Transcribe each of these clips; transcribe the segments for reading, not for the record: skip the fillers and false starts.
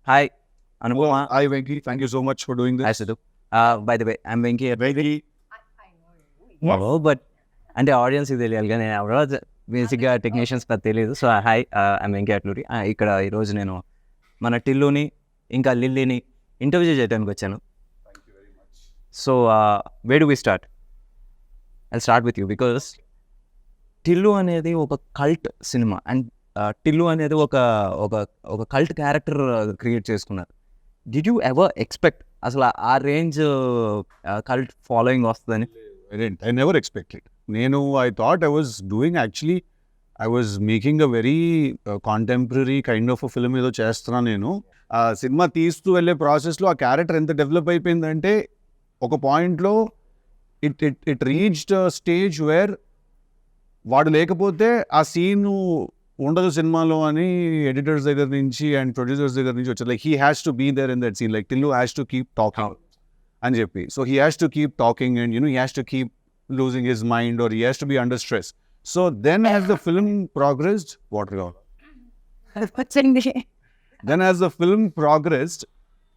Hi, Anupama. Hi, Venki. Thank you so much for doing this. Hi, Sidhu. By the way, I'm Venki. Venki. But అంటే ఆడియన్స్కి తెలియాలి కానీ నేను ఎవరో బేసిక్గా టెక్నీషియన్స్ తెలియదు. So hi, I'm Venky Atluri. ఇక్కడ ఈరోజు నేను మన టిల్లుని ఇంకా లిల్లీని ఇంటర్వ్యూ చేయడానికి వచ్చాను. So where do we start? I start with you because Tillu అనేది ఒక కల్ట్ సినిమా అండ్ టిల్లు అనేది ఒక ఒక ఒక కల్ట్ క్యారెక్టర్ క్రియేట్ చేసుకున్నారు. డిడ్ యూ ఎవర్ ఎక్స్పెక్ట్ అసలు ఆ రేంజ్ కల్ట్ ఫాలోయింగ్ వస్తుందని? I never expected. I thought I was doing actually, I was making a very contemporary kind of a film ఏదో చేస్తున్నా నేను. ఆ సినిమా తీస్తూ వెళ్ళే ప్రాసెస్లో ఆ క్యారెక్టర్ ఎంత డెవలప్ అయిపోయిందంటే ఒక పాయింట్లో ఇట్ రీచ్డ్ స్టేజ్ వేర్ వాడు లేకపోతే ఆ సీన్ ఉండదు సినిమాలో అని ఎడిటర్స్ దగ్గర నుంచి అండ్ ప్రొడ్యూసర్స్ దగ్గర నుంచి వచ్చారు. Like he has to be there in that scene, like Tillu has to keep talking అని చెప్పి. So he has to keep talking and he has to keep losing his mind or he has to be under stress. So then as the film progressed then as the film progressed,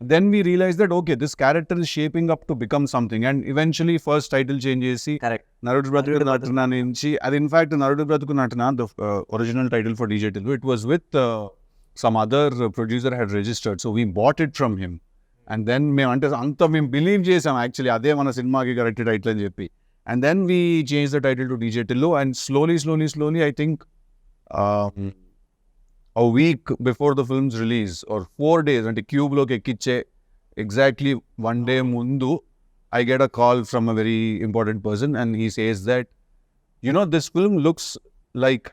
then we realized that okay, this character is shaping up to become something, and eventually first title change chesi Narudu Bratuku Natana nunchi adi in fact Narudu Bratuku Natana, the original title for DJ Tillu, it was with some other producer had registered, so we bought it from him. And then మేము అంటే అంత మేము believe చేసాం actually అదే మన సినిమాకి correct title అని చెప్పి. And then we change the title to DJ Tillu and slowly I think a week before the film's release or 4 days అంటే క్యూబ్లోకి ఎక్కిచ్చే exactly 1 day ముందు I get a call from a very important person and he says that this film looks like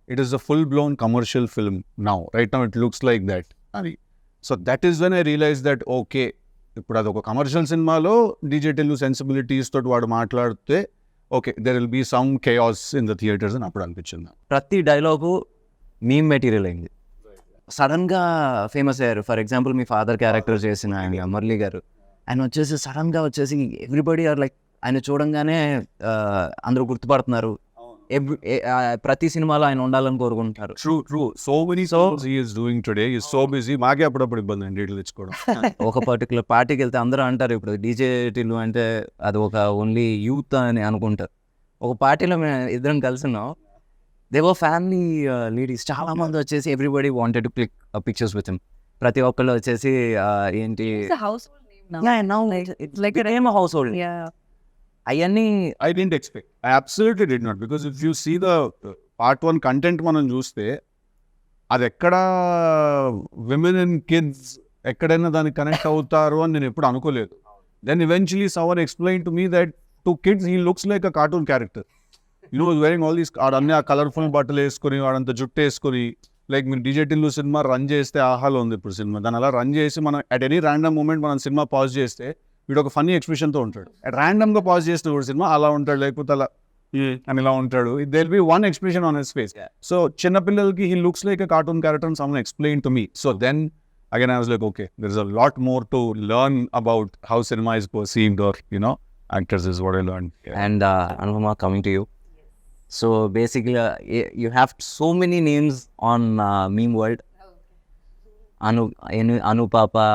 it is a full-blown commercial film now. Right now it looks like that. So that is when I realized that okay, ఇప్పుడు అది ఒక commercial సినిమాలో DJ Tillu sensibilities తోటి వాడు మాట్లాడితే okay there will be some chaos in the theatres అని అప్పుడు అనిపించింది. ప్రతి డైలాగు మీమ్ మెటీరియల్ అయింది, సడన్గా ఫేమస్ అయ్యారు. For example me father character చేసిన ఆయన మురళి గారు, ఆయన వచ్చేసి సడన్గా వచ్చేసి ఎవ్రీబడి ఆర్ లైక్ ఆయన చూడంగానే అందరూ గుర్తుపడుతున్నారు. ప్రతి సినిమాలో ఆయన ఉండాలని కోరుకుంటారు. True so many songs he is doing today, he is so busy. మాకే అప్పుడప్పుడు ఇబ్బంది అండి డీటెయిల్ తెచ్చుకోవడం. ఒక పర్టికులర్ పార్టీకి వెళ్తే అందరూ అంటారు ఇప్పుడు డీజే టిల్లు అంటే అది ఒక ఓన్లీ యూత్ అని అనుకుంటారు. ఒక పార్టీలో మేము ఇద్దరం కలిసినాం, దే వర్ ఫ్యామిలీ లేడీస్ చాలా మంది వచ్చేసి everybody wanted to click pictures with him. ప్రతి ఒక్కళ్ళు వచ్చేసి ఏంటి హౌస్ హోల్డ్ అవన్నీ I didn't expect. I absolutely did not, because if you see the part 1 content మనం చూస్తే అది ఎక్కడ విమెన్ అండ్ కిడ్స్ ఎక్కడైనా దానికి కనెక్ట్ అవుతారు అని నేను ఎప్పుడు అనుకోలేదు. Then eventually someone explained to me that to kids he looks like a cartoon character. Wearing all these అన్ని ఆ కలర్ఫుల్ బట్టలు వేసుకొని వాడంత జుట్టు వేసుకొని, లైక్ మీరు డీజే టిల్లు సినిమా రన్ చేస్తే ఆహాలో ఉంది ఇప్పుడు సినిమా, దాన్ని అలా రన్ చేసి మనం అట్ ఎనీ ర్యాండమ్ మూమెంట్ మనం సినిమా పాజ్ చేస్తే వీడు ఒక ఫన్నీ ఎక్స్ప్రెషన్తో ఉంటాడు. ర్యాండమ్గా పాజ్ చేస్తే కూడా సినిమా అలా ఉంటాడు, లేకపోతే అలా అని ఇలా ఉంటాడు. They will be one expression on his face. So చిన్నపిల్లలకి he looks like a cartoon character and someone explain to me. So then again I was like okay, there is a lot more to learn about how cinema is perceived or actors is what I learned. And Anupama, coming to you. So basically you have so many names on meme world. Anupapa,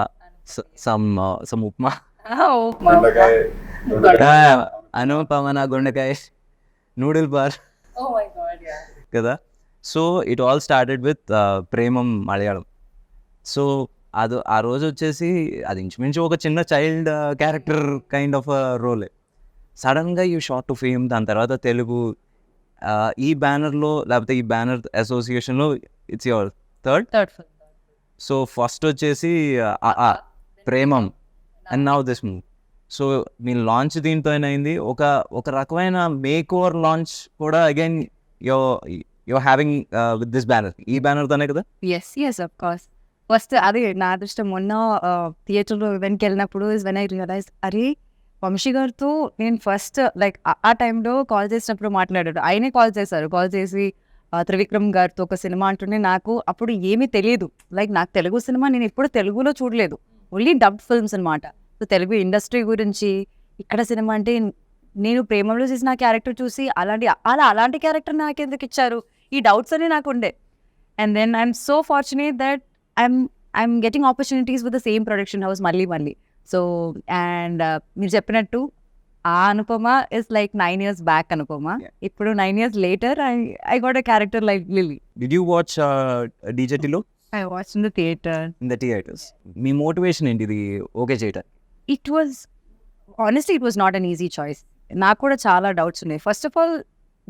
some upma. Anupamana Gondakai, noodle bar. Oh my god, yeah. Kada. So it all started with Premam Malayalam. So అది ఆ రోజు వచ్చేసి అది ఇంచుమించు ఒక చిన్న child character kind of రోలే. సడన్గా you short to fame, దాని తర్వాత తెలుగు ఈ బ్యానర్లో లేకపోతే ఈ బ్యానర్ అసోసియేషన్లో it's your third film. So first వచ్చేసి Premam and now this movie. So మీ లాంచ్ దీంతో అయింది, ఒక రకమైన మేక్ ఓవర్ లాంచ్ కూడా again your having with this banner. ఈ బ్యానర్తోనే కదా? Yes, of course. ఫస్ట్ అది నా అదృష్టం. మొన్న థియేటర్లో ఈవెంట్కి వెళ్ళినప్పుడు ఇస్ వెన్ ఐ రియలైజ్ అరే వంశీ గారితో నేను ఫస్ట్ లైక్ ఆ టైంలో కాల్ చేసినప్పుడు మాట్లాడాడు. ఆయనే కాల్ చేసి త్రివిక్రమ్ గారితో ఒక సినిమా అంటుంటే నాకు అప్పుడు ఏమీ తెలియదు. లైక్ నాకు తెలుగు సినిమా నేను ఎప్పుడు తెలుగులో చూడలేదు, ఓన్లీ డబ్డ్ ఫిల్మ్స్ అనమాట. సో తెలుగు ఇండస్ట్రీ గురించి ఇక్కడ సినిమా అంటే నేను ప్రేమలో చేసిన క్యారెక్టర్ చూసి అలాంటి క్యారెక్టర్ నాకు ఎందుకు ఇచ్చారు, ఈ డౌట్స్ అన్నీ నాకు ఉండే. And then I'm so fortunate that I'm I'm getting opportunities with the same production house మళ్ళీ. So, and మీరు చెప్పినట్టు ఆ Anupama is like 9 years back Anupama. ఇప్పుడు 9 years later, I got a character like Lily. Did you watch DJ Tillu I watched in the theater. in the theaters? Me motivation ఏంటి ఇది okay చేయటం? It was, honestly, it was not an easy choice. నాకు కూడా చాలా doubts ఉన్నాయి. First of all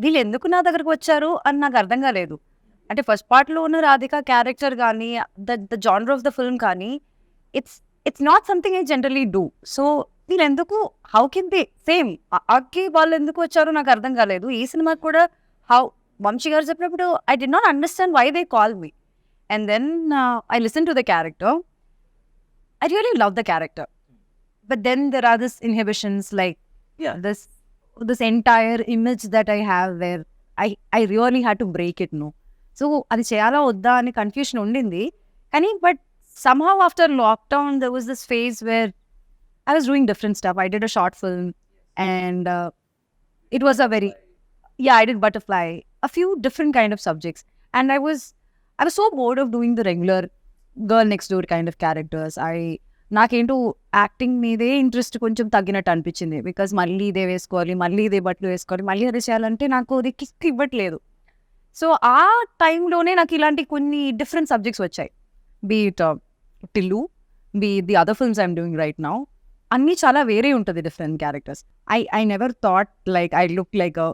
వీళ్ళు ఎందుకు నా దగ్గరకు వచ్చారు అని నాకు అర్థం కాలేదు. అంటే ఫస్ట్ పార్ట్లో ఉన్న రాధిక క్యారెక్టర్ కానీ the genre of the film కానీ it's not something I generally do. So వీళ్ళు ఎందుకు, హౌ కెన్ దే సేమ్ అక్కి వాళ్ళు ఎందుకు వచ్చారో నాకు అర్థం కాలేదు. ఈ సినిమాకి కూడా వంశీ గారు చెప్పినప్పుడు I did not understand why they call me. And then I listen to the character. I really love the character. But then there are these inhibitions, like this entire image that I have where I really had to break it, no. So అది చేయాలా వద్దా అని confusion ఉండింది. కానీ but somehow after lockdown there was this phase where I was doing different stuff. I did a short film and it was a very, I did Butterfly, a few different kind of subjects. And I was so bored of doing the regular girl next door kind of characters. నాకేంటో acting మీదే interest కొంచెం తగ్గినట్టు అనిపించింది. Because మళ్ళీ ఇదే వేసుకోవాలి, మళ్ళీ ఇదే బట్టలు వేసుకోవాలి, మళ్ళీ అదే చేయాలంటే నాకు అది కిక్ ఇవ్వట్లేదు. సో ఆ టైంలోనే నాకు ఇలాంటి కొన్ని డిఫరెంట్ సబ్జెక్ట్స్ వచ్చాయి. Be it Tillu, be the other films I'm doing right now. అన్నీ చాలా వేరే ఉంటుంది different characters. I never thought like I look like a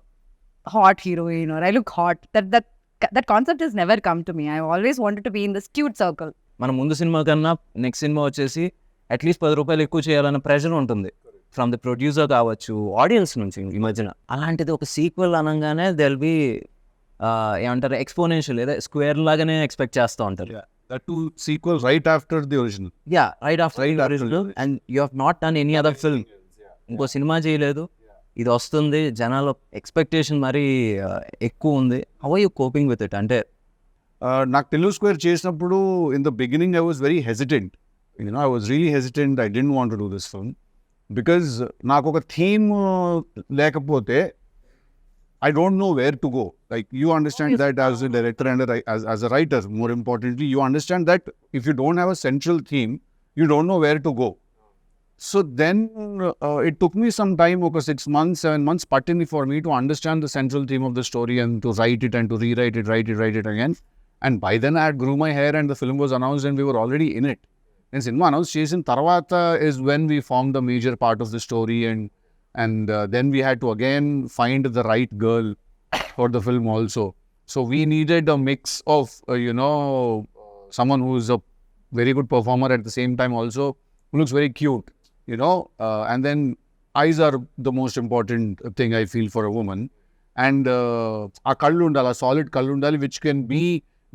hot heroine or I look hot. That concept is never come to me. I always wanted to be in this cute circle. మన ముందు cinema కన్నా next cinema వచ్చేసి at least 10 రూపాయలు ఎక్కువ చేయాలన్న pressure ఉంటుంది from the producer కావచ్చు, audience నుంచి ఈ మధ్యన. అలాంటిది ఒక సీక్వెల్ అనగానే దెల్ బి ఏమంటారు ఎక్స్పోనెన్షియల్, లేదా స్క్వేర్ లాగానే ఎక్స్పెక్ట్ చేస్తూ ఉంటారు. That two sequels right after the original. Right after the original, and you have not done any other film. ఇంకో సినిమా చేయలేదు, ఇది వస్తుంది, జనాల ఎక్స్పెక్టేషన్ మరీ ఎక్కువ ఉంది. How are you coping with it? అంటే నాకు తెలుగు స్క్వేర్ చేసినప్పుడు in the beginning I was very hesitant. I was really hesitant. I didn't want to do this film because నాకు ఒక థీమ్ లేకపోతే I don't know where to go. Like, you understand that as a director and as a writer, more importantly, you understand that if you don't have a central theme, you don't know where to go. So then it took me some time, okay, 6 months, 7 months, patini for me to understand the central theme of the story and to write it and to rewrite it, write it again. And by then I had grew my hair and the film was announced and we were already in it. And cinema announced చేసిన తర్వాత is when we formed the major part of the story, and then we had to again find the right girl for the film also. So we needed a mix of someone who is a very good performer at the same time also who looks very cute, and then eyes are the most important thing I feel for a woman. And a kallu undala, solid kallu undali, which can be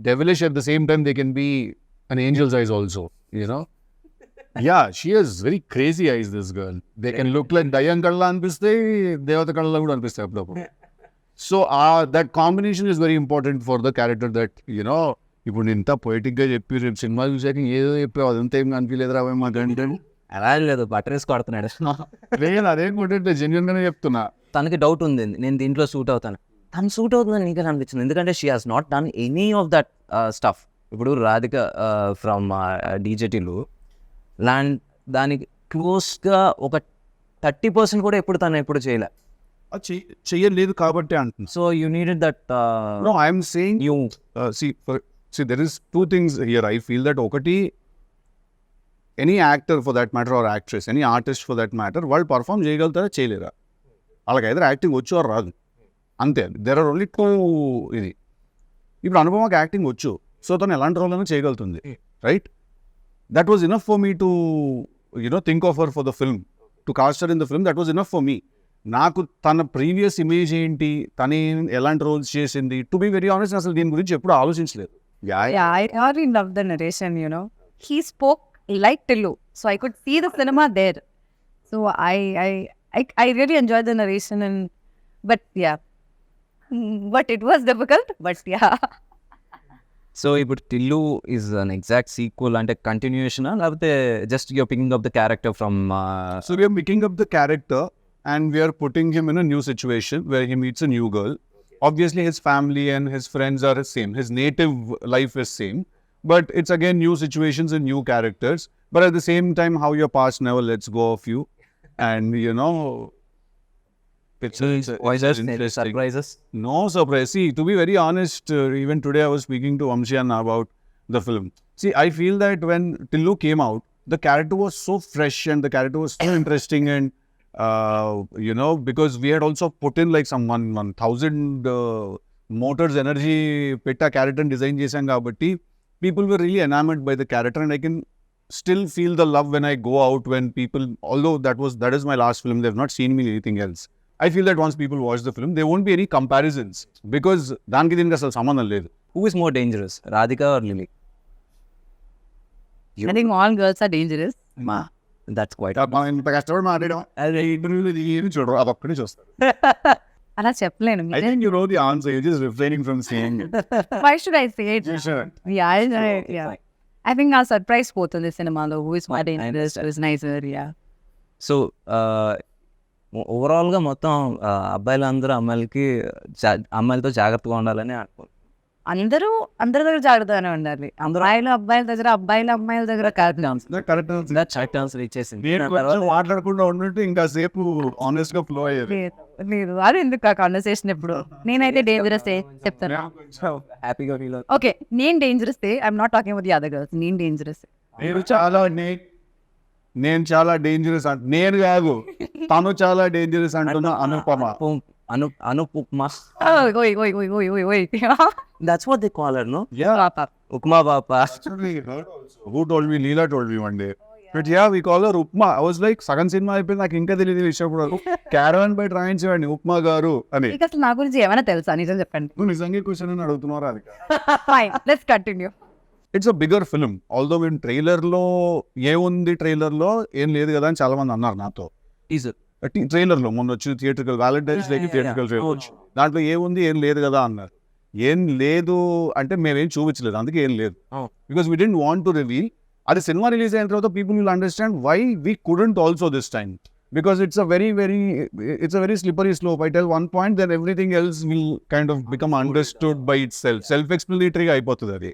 devilish at the same time. They can be an angel's eyes also, Yeah, she has very crazy eyes, this girl. They can look like Dayan Kalla anpiste, Devata Kalla kuda anpiste appudu. So that combination is very important for the character that, ఇప్పుడు ఇంత పొయిటిక్గా చెప్పి రేపు cinema చూసాక ఏదో చెప్పావు, అదంతా ఏం కనిపించలేదురా మాకంటే. అలా లేదు, బటర్ వేసి కొడుతున్నాడు. లేదు, అదేం కొట్టే జెన్యున్గానే చెప్తున్నా. తనకి డౌట్ ఉంది, నేను దీంట్లో సూట్ అవుతాను. తను సూట్ అవుతుందని నీకు అనిపించింది, ఎందుకంటే she has not done any of that stuff. ఇప్పుడు రాధిక ఫ్రమ్ డీజే టిల్లు దానికి క్లోజ్గా ఒక 30% కూడా తను ఎప్పుడు చేయలే. చెయ్యలేదు కాబట్టి అంటున్నా. So you needed that. No, I'm saying you see there is two things here. I feel that ఒకటి, any actor for that matter or actress, any artist for that matter, వాళ్ళు పర్ఫామ్ చేయగలుగుతారా చేయలేరా? వాళ్ళకి either యాక్టింగ్ వచ్చు or రాదు, అంతే. There are only two. ఇది ఇప్పుడు అనుపమకి యాక్టింగ్ వచ్చు, సో తను ఎలాంటి రోల్ అయినా చేయగలుగుతుంది, right? That was enough for me to think of her for the film, to cast her in the film. That was enough for me. నాకు తన previous image ఏంటి, తను ఎలాంటి రోల్స్ చేసింది, టు బి వెరీ ఆనెస్ట్ అసలు దీని గురించి ఎప్పుడు ఆలోచించలేదు. I really love the narration. He spoke like Tillu, so I could see the cinema there. So I really enjoyed the narration, but it was difficult, but so ఇప్పుడు Tillu is an exact sequel, అంటే continuation లేకపోతే just you're picking up the character from? So we are picking up the character and we are putting him in a new situation where he meets a new girl. Obviously his family and his friends are the same, his native life is same, but it's again new situations and new characters. But at the same time, how your past never lets go of you, and it's interesting. surprises. No surprise. See, to be very honest, even today I was speaking to Amshi Anna about the film. See, I feel that when Tillu came out, the character was so fresh and the character was so interesting, and because we had also put in like some 1,000 motors energy petta character design chesam kabatti, people were really enamored by the character, and I can still feel the love when I go out, when people, although that is my last film, they've not seen me in anything else. I feel that once people watch the film, there won't be any comparisons because దానికి దీనికి అసలు సంబంధం లేదు. Who is more dangerous, Radhika or Lily? I think all girls are dangerous. That's quite. మనం ఇంత కష్టపడి మాట్లాడడం ఇంటర్వ్యూలో ఏమి చూడరు, అదొక్కడే చూస్తారు. అలా చెప్పలేను. I think you know the answer, you're just refraining from saying it. Why should I say it? You should. Yeah. I think our surprise పోతుంది సినిమాలో. Who is more dangerous? Who is nicer? Yeah. So ఓవరాల్గా మొత్తం అబ్బాయిలందరూ అమ్మాయిలతో జాగ్రత్తగా ఉండాలని అనుకో. అందరూ అందరి దగ్గర జాగ్రత్తగానే ఉండాలి. అబ్బాయిల దగ్గర అమ్మాయిల దగ్గర కాదు. కరెక్ట్ ఆన్సర్ ఇచ్చేసింది. నేను కొంచెం మాట్లాడకుండా ఉన్నట్టు ఇంకా సేపు ఆనెస్ట్ గా ఫ్లో అయ్యేది. లేదు అది ఎందుకు ఆ కాన్వర్సేషన్ ఎప్పుడు. నేనైతే డేంజరస్ చెప్తాను. హ్యాపీగా ఫీల్ అవుతుంది. ఓకే, నేను dangerous I'm not talking about the other girls. నేను డేంజరస్. నేను చాలా డేంజరస్ నేను కాదు, తను చాలా డేంజరస్ అంటున్నా. అనుపమ అనుపమ. ఓయ్. That's what they call her, no? Yeah. Upma Papa. Who told me? Leela told me one day. But yeah, we call her Upma. I was like, సగం సినిమా అయిపోయింది, నాకు ఇంకా తెలియదు విషయం కూడా. క్యారవన్ బై ట్రైన్ చేయండి ఉప్మా గారు అని. అసలు నా గురించి ఏమైనా తెలుసా? నిజం చెప్పండి. నువ్వు నిజంగా క్వశ్చన్ అని అడుగుతున్నారా? అది fine, let's continue. It's a bigger film. Although మేము ట్రైలర్లో ఏముంది, ట్రైలర్లో ఏం లేదు కదా అని చాలా మంది అన్నారు నాతో. ట్రైలర్లో మొన్న వచ్చి థియేట్రికల్ వ్యాలంటైన్స్ డేకి థియేట్రికల్ ట్రైలర్, దాంట్లో ఏముంది, ఏం లేదు కదా అన్నారు. ఏం లేదు అంటే మేమేం చూపించలేదు, అందుకే ఏం లేదు. Because we don't want to reveal. అది సినిమా రిలీజ్ అయిన తర్వాత people will understand why we couldn't also this time. Because it's a very slippery slope. I tell one point, then everything else will kind of become understood by itself. Self-explanatory అయిపోతుంది అది.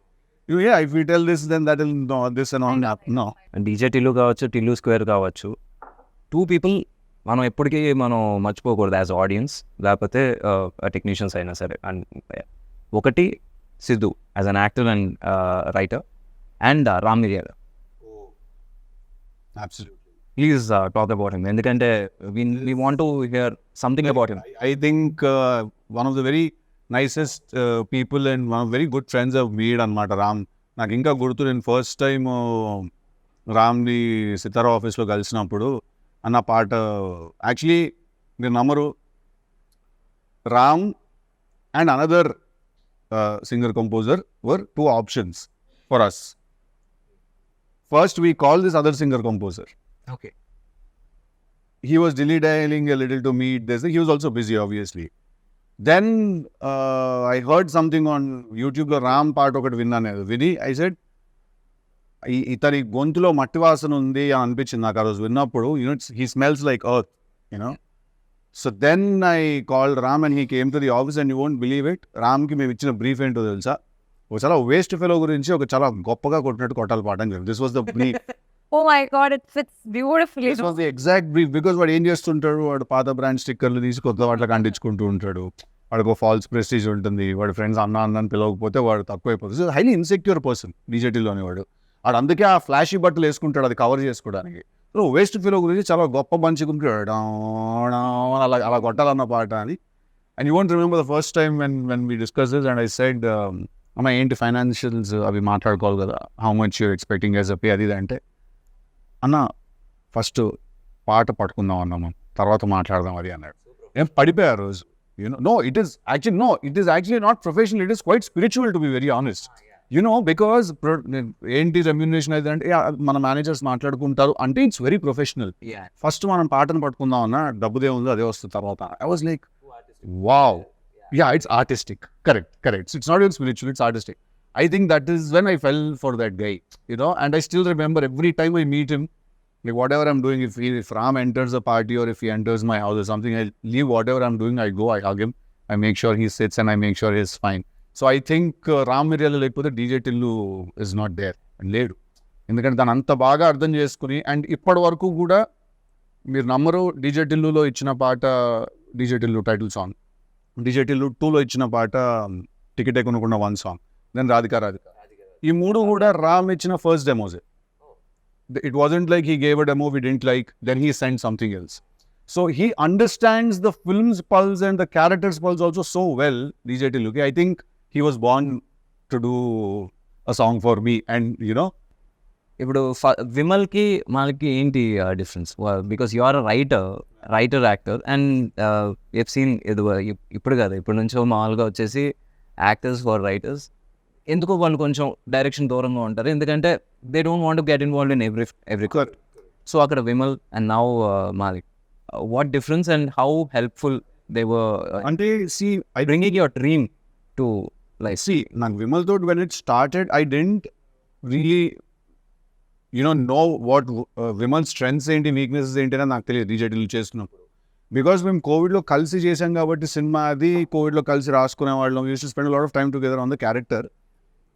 If we tell this, then that will no, this and all. No. DJ Tillu కావచ్చు, Tillu square కావచ్చు, 2 people మనం ఎప్పటికీ మనం మర్చిపోకూడదు as audience, లేకపోతే technicians అయినా సరే. అండ్ ఒకటి Siddhu as an actor and writer, and Ram మిరియాల. Absolutely. Please talk about him. ఎందుకంటే we want to hear something about him. I think one of the very nicest people and one of very good friends I've made అన్నమాట రామ్. నాకు ఇంకా గుర్తు, నేను first time రామ్ని సితారా ఆఫీస్లో కలిసినప్పుడు అన్న పాట, యాక్చువల్లీ మీరు నమ్మరు, Ram and another singer composer were 2 options for us. First we called this other singer composer. Okay. He was dilly-dallying a little to meet this. He was also busy, obviously. Then I heard something on YouTube, the Ram part ఒకటి విన్నాను. విని I said, ఇతని గొంతులో మట్టి వాసన ఉంది అని అనిపించింది నాకు ఆ రోజు విన్నప్పుడు. He smells like earth, So then I called Ram and he came to the office, and you won't believe it. రామ్కి మేము ఇచ్చిన బ్రీఫ్ ఏంటో తెలుసా? ఒక చాలా వేస్ట్ ఫెలో గురించి ఒక చాలా గొప్పగా కొట్టినట్టు కొట్టాలి పాట అని చెప్పి. This was the brief. Oh my God, it fits beautifully. This was the exact brief, because వాడు ఏం చేస్తుంటాడు, వాడు పాత బ్రాండ్ స్టిక్కర్లు తీసి కొత్త వాటికి అంటించుకుంటూ ఉంటాడు. వాడికి ఫాల్స్ ప్రెస్టీజ్ ఉంటుంది, వాడి ఫ్రెండ్స్ అన్న అని పిలవకపోతే వాడు తక్కువైపోతుంది. హైలీ ఇన్సెక్యూర్ పర్సన్ డీజేటీలోని వాడు అందుకే ఆ ఫ్లాషీ బట్టలు వేసుకుంటాడు అది కవర్ చేసుకోవడానికి. సో వేస్ట్ ఫీలో గురించి చాలా గొప్ప పంచుకుంటాడు, అలా కొట్టాలన్న పాట అని. And you want remember the first time when we discuss this and I said, అమ్మ ఏంటి ఫైనాన్షియల్స్ అవి మాట్లాడుకోవాలి కదా, how much you're expecting as a pay అది అంటే, అన్న ఫస్ట్ పాట పట్టుకుందాం అన్నాము, తర్వాత మాట్లాడదాం అది అన్నాడు. ఏం పడిపోయారు రోజు. No, it is actually not professional, it is quite spiritual, to be very honest. Because ఏంటి రెమ్యూనరేషన్ అయితే అంటే మన మేనేజర్స్ మాట్లాడుకుంటారు అంటే ఇట్స్ వెరీ ప్రొఫెషనల్. ఫస్ట్ మనం పాటను పట్టుకుందాం అన్న, డబ్బుదే ఉంది అదే వస్తుంది తర్వాత. I was like wow, it's artistic. Correct. It's not even spiritual, it's artistic. I think that is when I fell for that guy, and I still remember every time I meet him, like whatever I'm doing, if Ram enters a party or if he enters my house or something, I leave whatever I'm doing, I go, I hug him, I make sure he sits and I make sure he's fine. So I think Ram Miryala లేకపోతే DJ Tillu is not there లేడు. ఎందుకంటే దాన్ని అంత బాగా అర్థం చేసుకుని, and ఇప్పటి వరకు కూడా మీరు నమ్మరు, డీజే టిల్లులో ఇచ్చిన పాట DJ Tillu title song, DJ Tillu 2లో ఇచ్చిన పాట టికెటే కొనుక్కున్న 1 సాంగ్, దెన్ రాధిక. ఈ 3 కూడా రామ్ ఇచ్చిన first demos. It wasn't like he gave a demo we didn't like, then he sent something else. So he understands the film's pulse and the character's pulse also so well, DJ Tillu. I think he was born to do a song for me, and you know. ఇప్పుడు విమల్కి మనకి ఏంటి difference? Because you are a writer actor and F scene ఇప్పుడు కాదు, ఇప్పటి నుంచో మామూలుగా వచ్చేసి యాక్టర్స్ ఫర్ రైటర్స్ ఎందుకో వాళ్ళు కొంచెం డైరెక్షన్ దూరంగా ఉంటారు, ఎందుకంటే they don't want to get involved in every. So అక్కడ Vimal and now Malik, what difference and how helpful they were అంటే see, I bringing your dream to life? see, నాకు విమల్ తో when it started, I didn't really know what Vimal strengths ఏంటి, weaknesses ఏంటి అని నాకు తెలియదు DJ Tillu చేస్తున్నప్పుడు. బికాస్ మేము కోవిడ్లో కలిసి చేసాం కాబట్టి సినిమా అది, కోవిడ్లో కలిసి రాసుకునే వాళ్ళం, use to spend lot of time together on the character.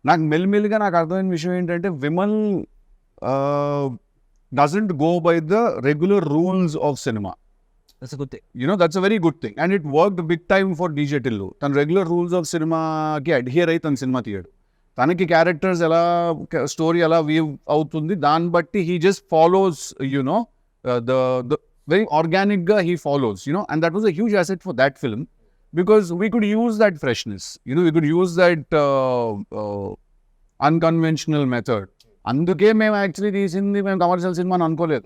నాకు మెల్లిమెల్లిగా నాకు అర్థమైన విషయం ఏంటంటే Vimal doesn't go by the regular rules of cinema. That's a very good thing, and it worked big time for DJ Tillu. తన regular rules of సినిమాకి adhere అయి తన సినిమా తీయడు. తనకి క్యారెక్టర్స్ ఎలా, స్టోరీ ఎలా వీవ్ అవుతుంది దాన్ని బట్టి he just follows the very organic guy he follows, and that was a huge asset for that film, because we could use that freshness, we could use that unconventional method. అందుకే మేము actually తీసింది మేము commercial cinema అని అనుకోలేదు.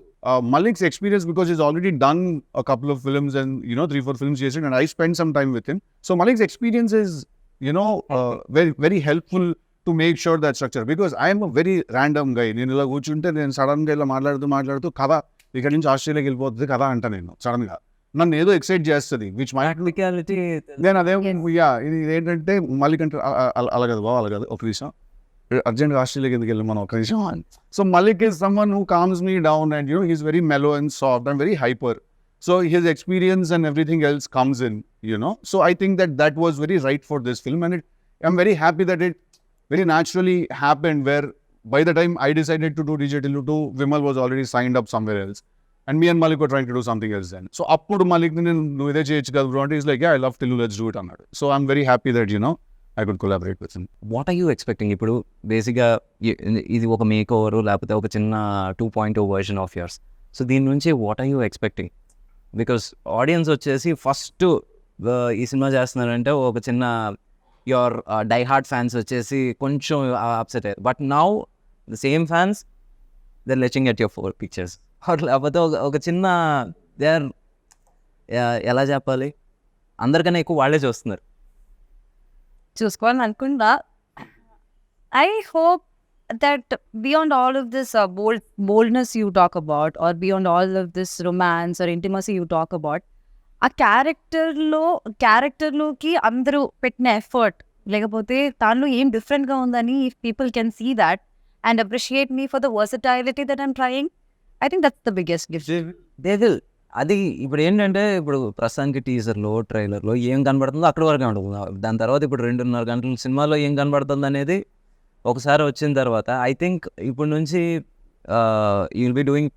Malik's experience, because he's already done a couple of films and 3-4 films చేసాడు, and I spent some time with him. So Malik's experience is very very helpful to make sure that structure, because I am a very random guy. నేను ఇలా కూర్చుంటే నేను సడన్గా ఇలా మాట్లాడుతూ కథ ఇక్కడ నుంచి ఆస్ట్రేలియాకి వెళ్ళిపోతుంది కదా అంట, నేను సడన్ గా నన్ను ఏదో ఎక్సైట్ చేస్తుంది, విచ్ మై నేను అదే ఇది ఏంటంటే మలిక్ అంటే అలా కదా బాబు, అలా కదా ఒక విషయం అర్జెంట్గా ఆస్ట్రేలియాకి ఎందుకు వెళ్ళి మనం ఒక విషయం. So Malik is someone who calms me down, and he's very mellow and soft and very hyper. So his experience and everything else comes in, so I think that was very right for this film, and I'm very happy that it very naturally happened, where by the time I decided to do DJ Tillu 2, Vimal was already signed up somewhere else, and me and Malik were trying to do something else then. So appudu Malik nu ide cheyochu kada bro, he's like, yeah, I love Tillu, let's do it annadu. So I'm very happy that I could collaborate with him. What are you expecting? ఇప్పుడు బేసిక్గా ఇది ఒక make over లేకపోతే ఒక చిన్న 2.0 version of yours. So దీని నుంచి what are you expecting? Because audience వచ్చేసి ఫస్ట్ ఈ సినిమా చేస్తున్నారంటే ఒక చిన్న యువర్ డై హార్ట్ ఫ్యాన్స్ వచ్చేసి కొంచెం అప్సెట్ అయ్యారు, but now the same fans they lashing at your 4 pictures. లేకపోతే ఒక చిన్న దే ఆర్ ఎలా చెప్పాలి, అందరికన్నా ఎక్కువ వాళ్ళే చూస్తున్నారు. చూసుకోవాలని అనుకుంటా. I hope that beyond all of this boldness you talk about, or beyond all of this romance or intimacy you talk about, ఆ క్యారెక్టర్లోకి అందరూ పెట్టిన ఎఫర్ట్, లేకపోతే దానిలో ఏం డిఫరెంట్గా ఉందని people can see that and appreciate me for the versatility that I'm trying. I think that's the biggest gift. They will. అది ఇప్పుడు ఏంటంటే ఇప్పుడు ప్రస్తుతానికి టీజర్లో ట్రైలర్లో ఏం కనబడుతుందో అక్కడ వరకే ఉంటుంది. దాని తర్వాత ఇప్పుడు 2.5 గంటల సినిమాలో ఏం కనబడుతుంది అనేది ఒకసారి వచ్చిన తర్వాత ఐ థింక్ ఇప్పుడు నుంచి you will be doing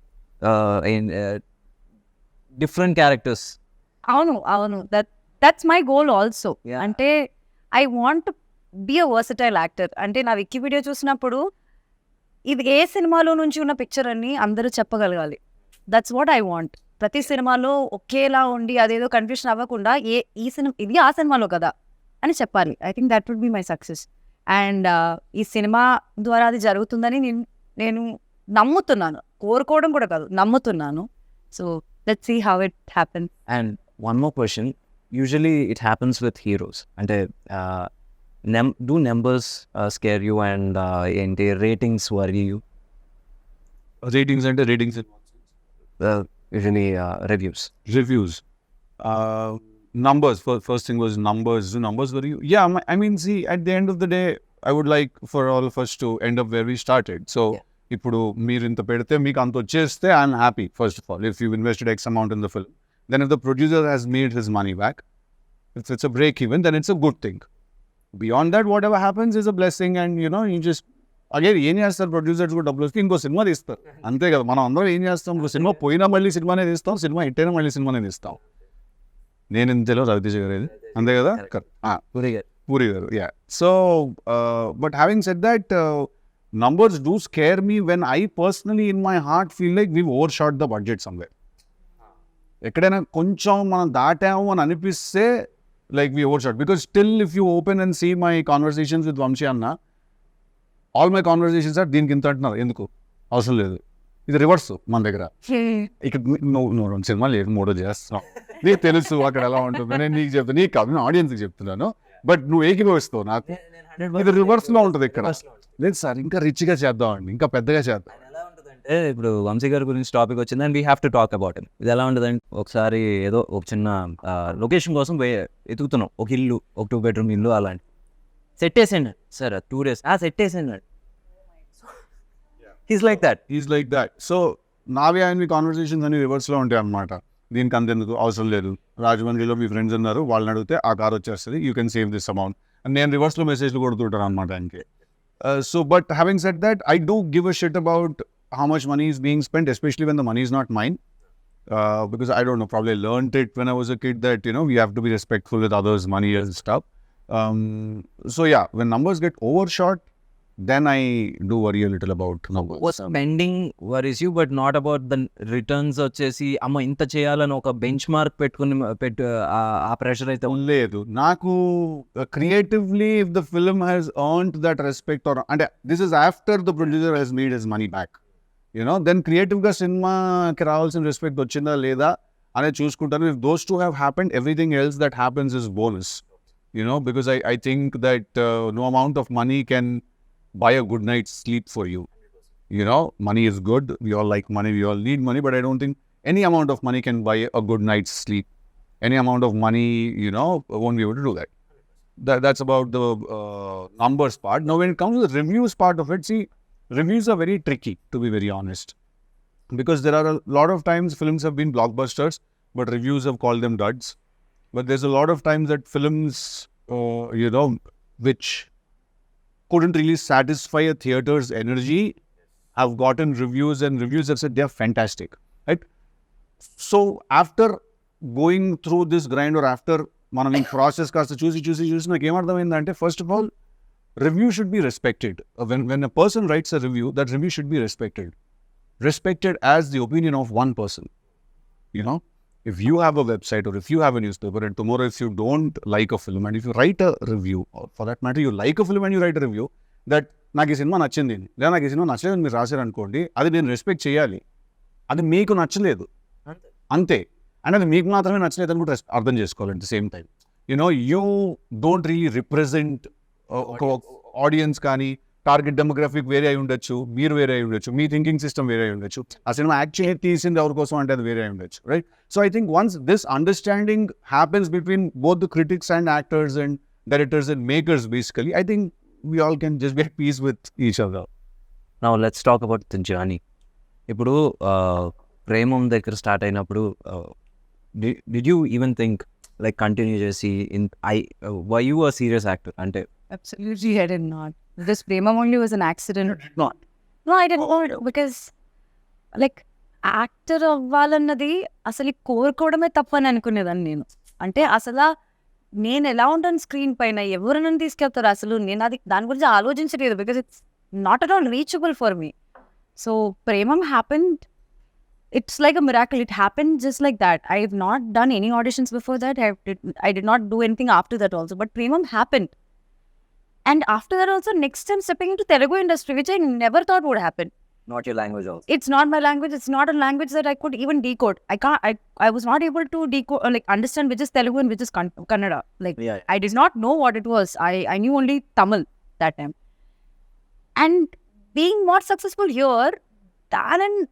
different characters. అవును దట్స్ మై గోల్ ఆల్సో. అంటే I want be a versatile actor. అంటే నా వికీపీడియా చూసినప్పుడు ఇది ఏ సినిమాలో నుంచి ఉన్న పిక్చర్ అని అందరూ చెప్పగలగాలి. That's what I want. ప్రతి సినిమాలో ఒకేలా ఉండి అదేదో కన్ఫ్యూషన్ అవ్వకుండా ఈ సినిమా ఇది ఆ సినిమాలో కదా అని చెప్పాలి. I think that would be my success. అండ్ ఈ సినిమా ద్వారా అది జరుగుతుందని నేను నమ్ముతున్నాను. కోరుకోవడం కూడా కాదు, నమ్ముతున్నాను. So let's see how it happens. And one more question, usually it happens with heroes. అంటే do numbers scare you, and ఏంటి రేటింగ్స్ worry you? Ratings అంటే ratings Usually reviews. Numbers, first thing was numbers. Do numbers worry you? Yeah, I mean, see, at the end of the day, I would like for all of us to end up where we started. So, ఇప్పుడు మీరు ఇంత పెడితే మీకు అంత వచ్చేస్తే I'm happy. First of all, if you've invested X amount in the film, then if the producer has made his money back, if it's a break even, then it's a good thing. Beyond that what ever happens is a blessing and you just again ఏం చేస్తారు producers కూడా డబ్బులు వస్తే ఇంకో cinema తీస్తారు అంతే కదా. మనం అందరం ఏం చేస్తాం, ఇంకో సినిమా పోయినా మళ్ళీ సినిమానే తీస్తాం, సినిమా హిట్ అయినా మళ్ళీ సినిమానే తీస్తాం. నేను ఇంతలో రవితేజ గారు ఇది అంతే కదా. పూరి గారు yeah. So but having said that numbers do scare me when I personally in my heart feel like we've overshot the budget somewhere. ఎక్కడైనా కొంచెం మనం దాటాము అని అనిపిస్తే like we overshot, because still if you open and see my conversations with Vamshi Anna, all my conversations are దీనికి ఇంత అంటున్నారు, ఎందుకు అవసరం లేదు. ఇది రివర్స్ మన దగ్గర. ఇక్కడ నువ్వు సినిమా లేదు మూడో చేస్తున్నావు, నీకు తెలుసు అక్కడ ఎలా ఉంటుంది, నేను నీకు చెప్తాను, నీకు కాదు ఆడియన్స్కి చెప్తున్నాను, బట్ నువ్వు ఏకీభవిస్తావు నాకు. ఇది రివర్స్లో ఉంటుంది ఇక్కడ. లేదు సార్ ఇంకా రిచ్గా చేద్దామండి, ఇంకా పెద్దగా చేద్దాం. అంటే ఇప్పుడు వంశీ గారి గురించి టాపిక్ వచ్చింది and we have to talk about him. ఇది ఎలా ఉంటుందంటే ఒకసారి ఏదో ఒక చిన్న లొకేషన్ కోసం ఎతుకుతున్నాం, ఒక ఇల్లు, ఒక 2 bedroom ఇల్లు అలాంటి సెట్ వేసేయండి సార్ 2 days సెట్ వేసేయండి. He's like that. సో నావి ఆయనవి కాన్వర్సేషన్స్ అన్ని రివర్స్లో ఉంటాయి అన్నమాట. దీనికి అంతెందుకు అవసరం లేదు, రాజమండ్రిలో మీ ఫ్రెండ్స్ ఉన్నారు వాళ్ళని అడిగితే ఆ కార్ వచ్చేస్తుంది, you can save this amount అని నేను రివర్స్లో మెసేజ్లు కొడుతుంటాను అనమాట ఆయనకి. So but having said that, I do give a shit about how much money is being spent, especially when the money is not mine, because I don't know, probably learned it when I was a kid that we have to be respectful with others' money and stuff. So yeah, when numbers get overshot, then I do worry a little about numbers. Spending worries you but not about the returns. వచ్చేసి అమ్మ ఇంత చేయాలని ఒక bench mark పెట్టుకుని ఆ pressure అయితే లేదు నాకు. Creatively if the film has earned that respect, or అంటే this is after the producer has made his money back, then క్రియేటివ్గా సినిమాకి రావాల్సిన రెస్పెక్ట్ వచ్చిందా లేదా అనేది చూసుకుంటాను. If those two have happened, everything else that happens is bonus, because I think that no amount of money can buy a good night's sleep for you. Money is good, we all like money, we all need money, but I don't think any amount of money can buy a good night's sleep. Any amount of money won't be able to do that. That's about the numbers part. Now when it comes to the reviews part of it, see, reviews are very tricky, to be very honest, because there are a lot of times films have been blockbusters but reviews have called them duds. But there's a lot of times that films which couldn't really satisfy a theater's energy have gotten reviews, and reviews have said they're fantastic, right? So after going through this grind, or after మనం ఈ process కాస్త చూసి నాకు ఏమర్థమైందంటే, first of all review should be respected. When a person writes a review, that review should be respected as the opinion of one person. If you have a website or if you have a newspaper, and tomorrow if you don't like a film and if you write a review, or for that matter you like a film and you write a review that నాకు ఈ cinema నచ్చింది లేదా నాకు ఈ cinema నచ్చలేదు మీరు రాశారు అనుకోండి, అది నేను రెస్పెక్ట్ చేయాలి. అది మీకు నచ్చలేదు అంతే, అండ్ అది మీకు మాత్రమే నచ్చలేదు అని కూడా అర్థం చేసుకోవాలి. At the same time you don't really represent ఒక ఆడియన్స్ కానీ టార్గెట్ డెమోగ్రఫిక్ వేరే అయి ఉండొచ్చు, మీరు వేరే అయి ఉండొచ్చు, మీ థింకింగ్ సిస్టమ్ వేరే అయి ఉండొచ్చు, ఆ సినిమా యాక్చువల్లీ తీసింది ఎవరి కోసం అంటే అది వేరే అయి ఉండొచ్చు, right? So I think once this understanding happens between both the critics and actors and directors and makers, basically I think we all can just be at peace with each other. Now let's talk about the journey. ఇప్పుడు ప్రేమం దగ్గర start అయినప్పుడు did you even think like continue చేసి were you a serious actor? అంటే Absolutely, I did not. This Premam only was an accident. Not. No, I didn't want it because like actor అవ్వాలన్నది అసలు కోరుకోవడమే తప్పని అనుకునేదాన్ని నేను. అంటే అసలు నేను ఎలా ఉంటాను స్క్రీన్ పైన, ఎవరు నన్ను తీసుకెళ్తారు, అసలు నేను అది దాని గురించి ఆలోచించలేదు, because it's not at all reachable for me. So Premam happened, it's like a miracle. It happened just like that. I have not done any auditions before that. I did not do anything after that also. But Premam happened. And after that also, next time stepping into Telugu industry, which I never thought would happen. not your language also. It's not my language. It's not a language that I could even decode. I was not able to decode, like understand which is Telugu and which is Kannada. Like Yeah. I did not know what it was. I knew only Tamil that time. And being more successful here than in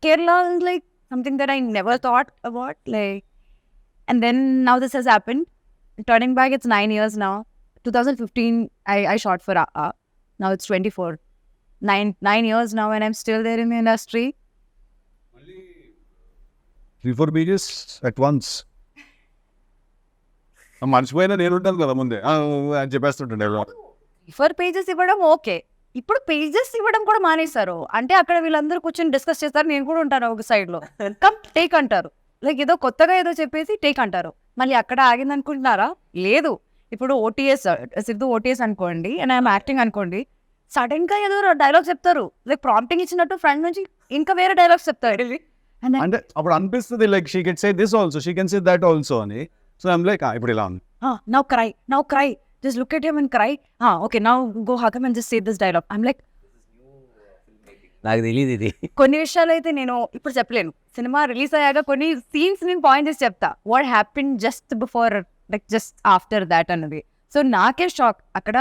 Kerala is like something that I never thought about. Like, and then now this has happened. Turning back, it's 9 years now. 2015, I shot for now it's 24. 9 years now, and I'm still there in the industry. 3-4 pages at once. మర్చిపోయినా నేను ఉంటాను కదా ముందే అని చెప్పేస్తుంటాను dialogue. Refer pages ఇవ్వడం okay, ఇప్పుడు pages ఇవ్వడం కూడా మానేశారు. అంటే అక్కడ వీళ్ళందరూ కూర్చొని డిస్కస్ చేస్తారు, నేను కూడా ఉంటాను ఒక సైడ్ లో, కమ్ టేక్ అంటారు. లైక్ ఏదో కొత్తగా ఏదో చెప్పేసి టేక్ అంటారు. మళ్ళీ అక్కడ ఆగింది అనుకుంటున్నారా? లేదు. ఇప్పుడు ఓటీఎస్ సిద్ధు ఓటీఎస్ అనుకోండి, అండ్ ఐఎమ్ యాక్టింగ్ అనుకోండి, సడన్ గా ఏదో డైలాగ్ చెప్తారు, లైక్ ప్రాంప్టింగ్ ఇచ్చినట్టు ఫ్రంట్ నుంచి ఇంకా వేరే డైలాగ్స్ చెప్తారు. అంటే అప్పుడు అనిపిస్తుంది like she can say this also, she can say that also అని. సో ఐమ్ లైక్ ఇప్పుడు ఇలా ఉంది. Now cry, just look at him and cry. Okay, now go hug him and just say this dialogue. I'm like, నాకు తెలియదు ఇది. కొన్ని విషయాలు అయితే నేను ఇప్పుడు చెప్పలేను. సినిమా రిలీజ్ అయ్యాక కొన్ని సీన్స్ నేను పాయింట్ చేసి చెప్తా, what happen just before, like just after that అన్నది. సో నాకే షాక్. అక్కడ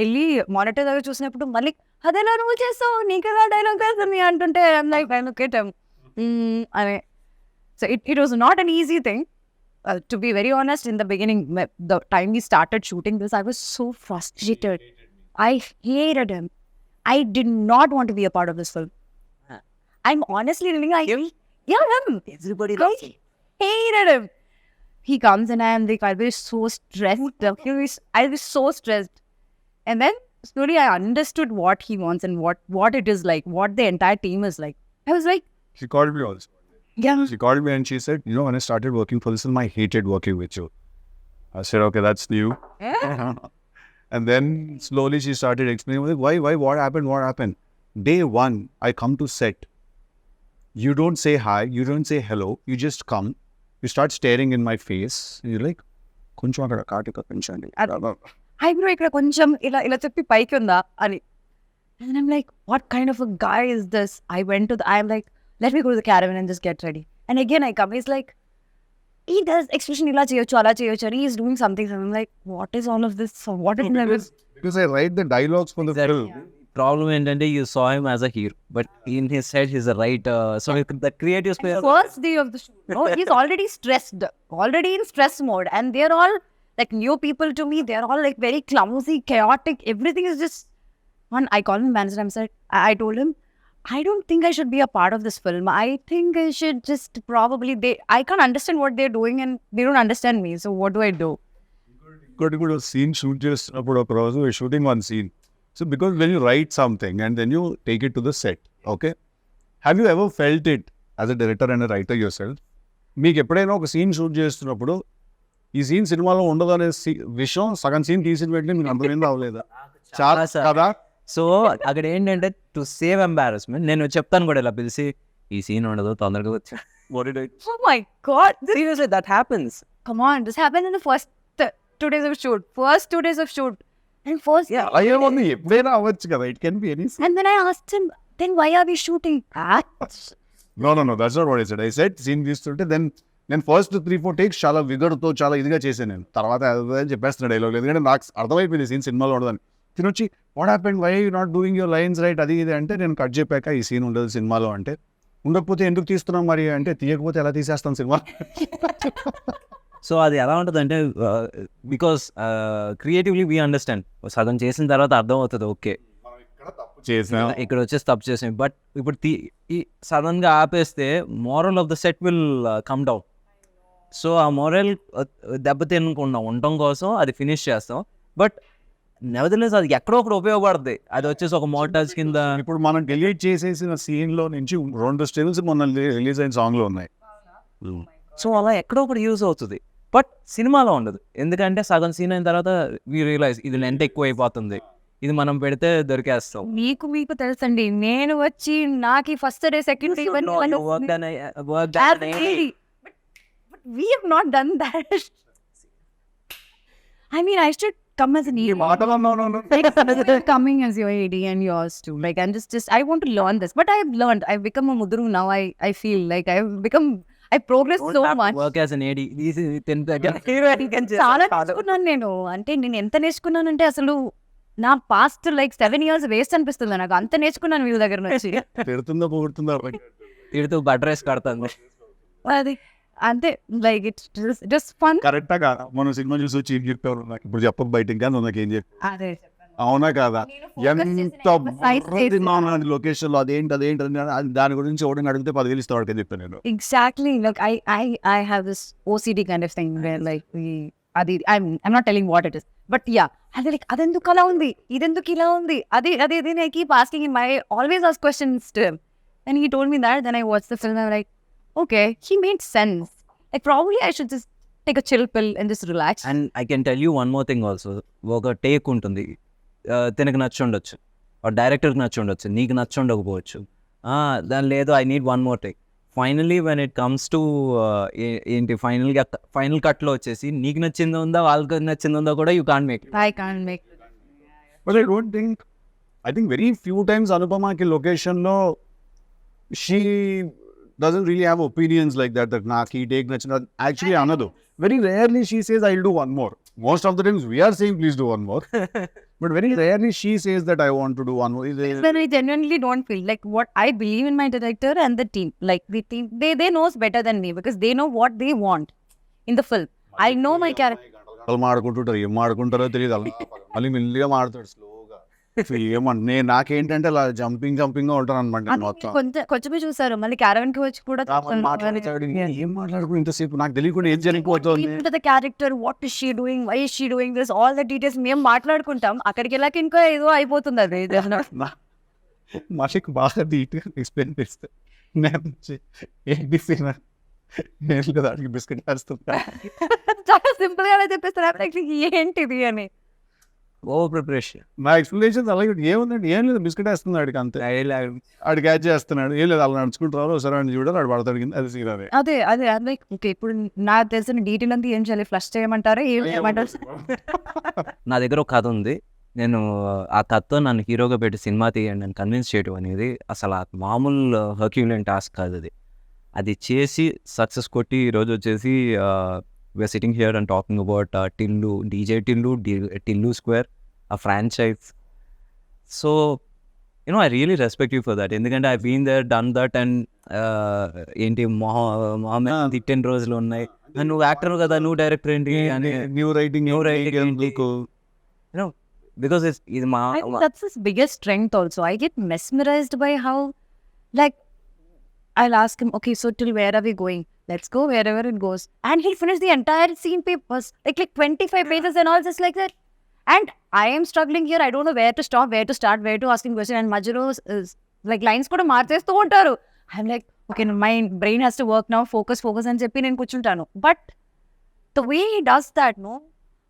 వెళ్ళి మానిటర్ దగ్గర చూసినప్పుడు మళ్ళీ అదేలా నువ్వు చేస్తావు, నీకదా డైలాగ్ తెలుస్తుంది అంటుంటే I'm like I look at him అనే. So it was not an easy thing. To be very honest, in the beginning, the time we started shooting this, I was so frustrated. I hated him. I did not want to be a part of this film. I'm honestly telling you, him. Everybody I hated him. He comes and I am like, I'll be so stressed. I'll be so stressed. And then slowly I understood what he wants and what it is like, what the entire team is like. I was like, She called me also. yeah. She called me and she said, when I started working for this film, I hated working with you. I said, okay, that's new. And then slowly she started explaining, like, why, what happened? Day one, I come to set. You don't say hi, you don't say hello, you just come. You start staring in my face. And you're like, కొంచెం అక్కడ కాటిక పెంచండి. Eyebrow ఇక్కడ కొంచెం ఇలా చెప్పి పైకి ఉందా అని. And I'm like, what kind of a guy is this? I'm like, let me go to the caravan and just get ready. And again I come, he's like, he does expression ila cheyochu ala cheyochu, and he's doing something. So I'm like, what is all of this? So what is Because I write the dialogues for the film. Problem ఏంటంటే you saw him as a hero, but in his head he's a writer. So the creative space. First day of the shoot, no, he's already stressed, already in stress mode, and they're all like new people to me. They're all like very clumsy, chaotic. Everything is just one. I called him manager. I told him, I don't think I should be a part of this film. I think I should just probably, I can't understand what they're doing and they don't understand me. So what do I do? Good scene shoot చేస్తున్నప్పుడు ఒక రోజు shooting one scene. So because when you write something and then you take it to the set, okay? Have you ever felt it as a director and a writer yourself? మీకు ఎప్పుడైనా ఒక scene shoot చేస్తున్నప్పుడు ఈ scene సినిమాలో ఉండదు అనే విషయం సగం సీన్ తీసిన వెంటనే మీకు అర్థమైంది అవ్వలేదా? చాలా కదా. సో అక్కడ ఏంటంటే టు సేవ్ ఎంబారస్మెంట్ నేను చెప్తాను కూడా ఇలా పిలిచి ఈ సీన్ ఉండదు తొందరగా వచ్చా. Oh my God. Seriously, that happens. Come on. This happened in the first 2 days of shoot. First 2 days of shoot. And first. Yeah. అయ్యేమో ఎప్పుడైనా అవ్వచ్చు కదా. It can be any scene. And then I asked him, then why are we shooting that? No, that's not what I said. I said scene తీస్తుంటే నేను first 3-4 takes చాలా విగర్తో చాలా ఇదిగా చేశాను. నేను తర్వాత చెప్పేస్తున్నా డైలాగ్, ఎందుకంటే నాకు అర్థమైపోయింది సీన్ సినిమాలో ఉండదని. తినొచ్చి what happened, why you not doing your lines right, అది ఇది అంటే నేను కట్ చెప్పాక ఈ సీన్ ఉండదు సినిమాలో అంటే, ఉండకపోతే ఎందుకు తీస్తున్నాం మరి అంటే, తీయకపోతే ఎలా తీసేస్తాం సినిమా. సో అది ఎలా ఉంటుంది అంటే బికాస్ క్రియేటివ్లీ వీ అండర్స్టాండ్, సగం చేసిన తర్వాత అర్థం అవుతుంది ఓకే ఇక్కడ వచ్చేసి తప్పు చేసాం. బట్ ఇప్పుడు సడన్గా ఆపేస్తే moral of the set will come down. So ఆ మోరల్ దెబ్బతినకుండా ఉండటం కోసం అది ఫినిష్ చేస్తాం. బట్ నెవర్దలెస్ అది ఎక్కడో ఒకటి ఉపయోగపడుతుంది. అది వచ్చేసి ఒక మోటార్స్ కింద. ఇప్పుడు మనం డిలీట్ చేసేసిన సీన్లో నుంచి 2 స్టిల్స్ మొన్న రిలీజ్ అయిన సాంగ్లో ఉన్నాయి. సో అలా ఎక్కడో ఒకటి యూజ్ అవుతుంది, బట్ సినిమాలో ఉండదు. ఎందుకంటే సగం సీన్ అయిన తర్వాత వీ రియలైజ్ ఇది లెంత్ ఎక్కువ అయిపోతుంది, ఇది మనం పెడితే దొరికేస్తాం. మీకు తెలుసండి, నేను వచ్చి నాకు first day second day we have not done that. I mean, I should come as an ED. Coming as your AD and yours too. Like, I'm just I want to learn this, but I've learned. I've become a mudru now. I feel like I progressed so much. Work as an AD. చాలా నేర్చుకున్నాను నేను. అంటే నేను ఎంత నేర్చుకున్నానంటే అసలు నా past like 7 years waste అనిపిస్తుంది నాకు. అంత నేర్చుకున్నాను వీళ్ళ దగ్గర నుంచి. తిడుతూ బటర్ రైస్ కడుతుంది అది అంతే. Like it's fun. కరెక్టా కాదా? మనం సినిమా చూసి వచ్చి ఏం చెప్పారు నాకు ఇప్పుడు చెప్పక బయట ఇంకా నాకేం చెప్పి, అదే అవునా కాదా? ఎంత లొకేషన్ లో అదేంటి దాని గురించి ఎవరైనా అడిగితే 10,000 ఇస్తాడు అని చెప్పాను నేను. Exactly. Like I have this OCD kind of thing where like అది I'm not telling what it is, but yeah అది లైక్ అదెందుకు అలా ఉంది, ఇదెందుకు ఇలా ఉంది, అది అది అది I keep asking him, I always ask questions to him, and he told me that, then I watch the film, I'm like okay he made sense, like probably I should just take a chill pill and just relax. And I can tell you one more thing also, ఒక take ఉంటుంది, తినకు నచ్చి ఉండొచ్చు, డైరెక్టర్కి నచ్చి ఉండొచ్చు, నీకు నచ్చి ఉండకపోవచ్చు, దాని లేదు I need one more take. Finally when it comes to ఏంటి ఫైనల్ కట్లో వచ్చేసి నీకు నచ్చిందో ఉందా వాళ్ళకి నచ్చిందో ఉందా కూడా you can't make. I can't make. But I think very few times Anupamaki location lo she doesn't really have opinions like that naki take nachina. Actually another very rarely she says I'll do one more. Most of the times we are saying please do one more. But very rarely she says that I want to do one more. But I genuinely don't feel like what I believe in my director and the team. Like the team, they knows better than me because they know what they want in the film. I know my character. గంటలు మాడుకుంటుంటారు, ఏం మాడుకుంటారో తెలియదు, అలా మళ్ళీ మెల్లిగా మాడతాడు స్లోగా. ఏమన్నా నాకేంటంటే అలా జంపింగ్ ఉంటాను అనమాట మొత్తం. కొంచెమే చూసారు, మళ్ళీ క్యారవన్ కి వచ్చి కూడా ఏం మాట్లాడుకుని ఇంతసేపు నాకు తెలియకుండా ఏం జరిగిపోతుంది. The character, what is she doing, why is she doing this, all the details మేము మాట్లాడుకుంటాం. అక్కడికి వెళ్ళాక ఇంకా ఏదో అయిపోతుంది అది. మాషిక్ బాగా డీటెయిల్ ఎక్స్ప్లెయిన్ చేస్తే ఏంటి సీన్ నేను కదా అడిగి బిస్కెట్ వేస్తుంటా. చాలా సింపుల్ గా చెప్పేస్తారు ఏంటిది అని. Over preparation. నా ఎక్స్ప్లెనేషన్స్ అలాగే ఏముందండి, ఏం లేదు బిస్కెట్ వేస్తున్నాడు అడికి అంతే, ఆడు క్యాచ్ చేస్తున్నాడు, ఏం లేదు అలా నడుచుకుంటారు సరే అని చూడాలి, ఆడు పడతాడు కింద, అది సీన్ అదే అదే లైక్ ఓకే ఇప్పుడు నాకు తెలిసిన డీటెయిల్ అంతా ఏం చేయాలి, ఫ్లష్ చేయమంటారా ఏం చేయమంటారు? నా దగ్గర ఒక కథ ఉంది, నేను ఆ కథతో నన్ను హీరోగా పెట్టి సినిమా తీయండి అని కన్విన్స్ చేయడం అనేది అసలు ఆ మామూలు హర్క్యులియన్ టాస్క్ కాదు. అది చేసి సక్సెస్ కొట్టి ఈరోజు వచ్చేసి we are sitting here and talking about Tillu, DJ Tillu, Tillu square, a franchise. So I really respect you for that, ఎందుకంటే I been there done that. And ఏంటి మొహమ్మద్ తిట్టిన రోజులు ఉన్నాయి, నువ్వు యాక్టర్ కదా, నువ్వు డైరెక్టర్ ఏంటి అని, న్యూ రైటింగ్ because ఇది మా that's his biggest strength also. I get mesmerized by how like I'll ask him, okay, so till where are we going? Let's go wherever it goes. And he'll finish the entire scene papers, like 25 pages and all just like that. And I am struggling here. I don't know where to stop, where to start, where to ask him question. And Majuro is like lines kuda marchestu untaru. I'm like, okay, my brain has to work now. Focus అని చెప్పి నేను కూర్చుంటాను. But the way he does that, no?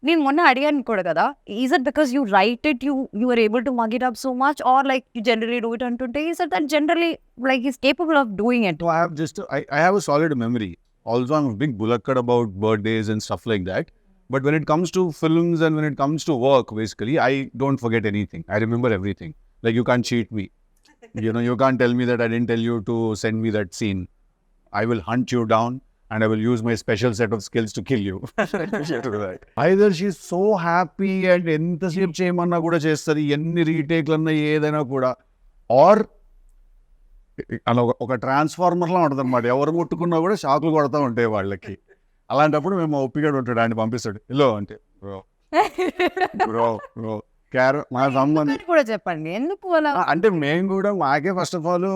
నేను మొన్న అడిగాను కూడా కదా, is it because you write it, you are able to mug it up so much, or like you generally do it అంటుంటే is it that generally like is capable of doing it? I have a solid memory. Also, I'm a big bulakkad about birthdays and stuff like that. But when it comes to films and when it comes to work, basically, I don't forget anything. I remember everything. Like, you can't cheat me. You can't tell me that I didn't tell you to send me that scene. I will hunt you down. And I will use my special set of skills to kill you. Either she's so happy and ఎంతసేపు చేయమన్నా కూడా చేస్తుంది, ఎన్ని రీటేక్లన్నా ఏదైనా కూడా, are అలా ఒక ట్రాన్స్ఫార్మర్లా ఉంటుంది అనమాట, ఎవరు ముట్టుకున్నా కూడా షాకులు కొడతా ఉంటాయి వాళ్ళకి. అలాంటప్పుడు మేము ఒప్పిగా ఉంటాడు, ఆయన పంపిస్తాడు ఇల్లో అంటే బ్రో మా సంబంధం కూడా చెప్పండి ఎందుకు అలా అంటే మేము కూడా మాకే ఫస్ట్ ఆఫ్ ఆల్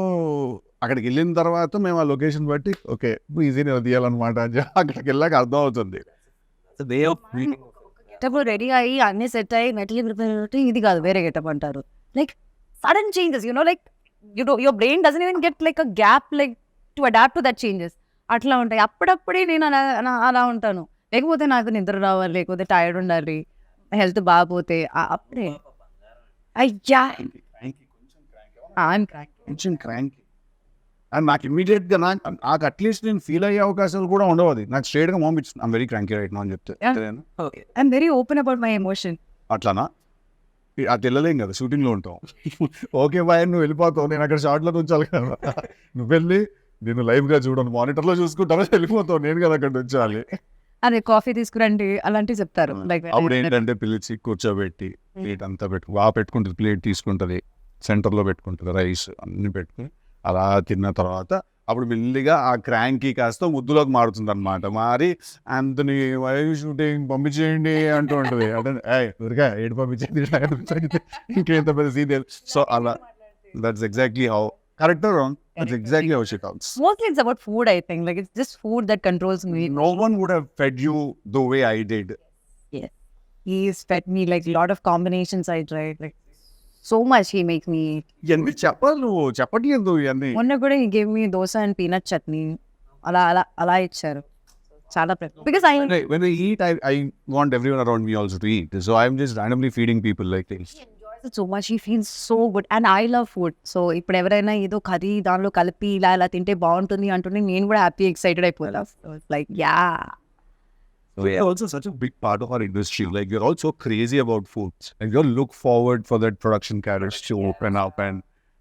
అక్కడికి వెళ్ళిన తర్వాత మేము ఆ లొకేషన్ బట్టి ఓకే ఈజీనే తీయాలన్నమాట అని అక్కడికి వెళ్ళాక అర్థం అవుతుంది. గెటప్ రెడీ అయ్యి అన్ని సెట్ అయ్యి మెటీరియల్ ప్రిపేర్, ఇది కాదు వేరే గెటప్ అంటారు. Like sudden changes, like your brain doesn't even get like a gap like to adapt to that changes. అట్లా ఉంటాయి. అప్పుడప్పుడే నేను అలా ఉంటాను. లేకపోతే నాకు నిద్ర రావాలి, లేకపోతే టైర్డ్ ఉండాలి, హెల్త్ బాగపోతే అప్పుడే అయ్యా కొంచెం క్రాంక్. అండ్ నాకు ఇమీడియట్గా నాకు అట్లీస్ట్ నేను ఫీల్ అయ్యే అవకాశాలు కూడా ఉండవు. అది నాకు స్ట్రేట్గా పంపించింది I'm very cranky right now అని చెప్తే I'm very open about my emotion. అట్లానా? అది వెళ్ళలేం కదా, షూటింగ్లో ఉంటాం. ఓకే బాయ్ నువ్వు వెళ్ళిపోతావు, నేను అక్కడ షార్ట్లో ఉంచాలి కదా, నువ్వు వెళ్ళి నేను లైవ్గా చూడను, మానిటర్లో చూసుకుంటాను, వెళ్ళిపోతావు, నేను కదా అక్కడ ఉంచాలి. అదే కాఫీ తీసుకురండి అలాంటివి చెప్తారు. లైక్ అప్పుడు ఏంటంటే పిలిచి కూర్చోబెట్టి ప్లేట్ అంతా పెట్టుకుంటుంది, ప్లేట్ తీసుకుంటుంది, సెంటర్లో పెట్టుకుంటుంది, రైస్ అన్ని పెట్టుకుని అలా తిన్న తర్వాత అప్పుడు మెల్లిగా ఆ క్రాంకీ కాస్త ముద్దులోకి మారుతుంది అనమాట. మారి అంతని వై షూటింగ్ పంపించేయండి అంటూ ఉంటుంది. అంటే ఊరిగా ఏడు పంపించేది ఇంకేంత పెద్ద సీరియల్. సో అలా that's exactly how correct or wrong, that's exactly how she talks. Mostly it's about food, I think. Like it's just food that controls me. No one would have fed you the way I did. he's fed me like a lot of combinations I tried. Like so much he make me. ఇవన్నీ చెప్పాలి నువ్వు చెప్పట్లేదు ఇవన్నీ. మొన్న కూడా he gave me dosa and peanut chutney. అలా ఇచ్చారు. చాలా because When I eat, I want everyone around me also to eat. So I'm just randomly feeding people like things. he enjoys it so much. He feels so good and I love food. So ఇప్పుడు ఎవరైనా ఏదో curry దానిలో కలిపి ఇలా తింటే బాగుంటుంది అంటుంటే నేను కూడా హ్యాపీ ఎక్సైటెడ్ అయిపోతా. Like yeah. So yeah, also such a big part of our industry. Like you're all so crazy about food, and you all look forward for that production carriage to open up, and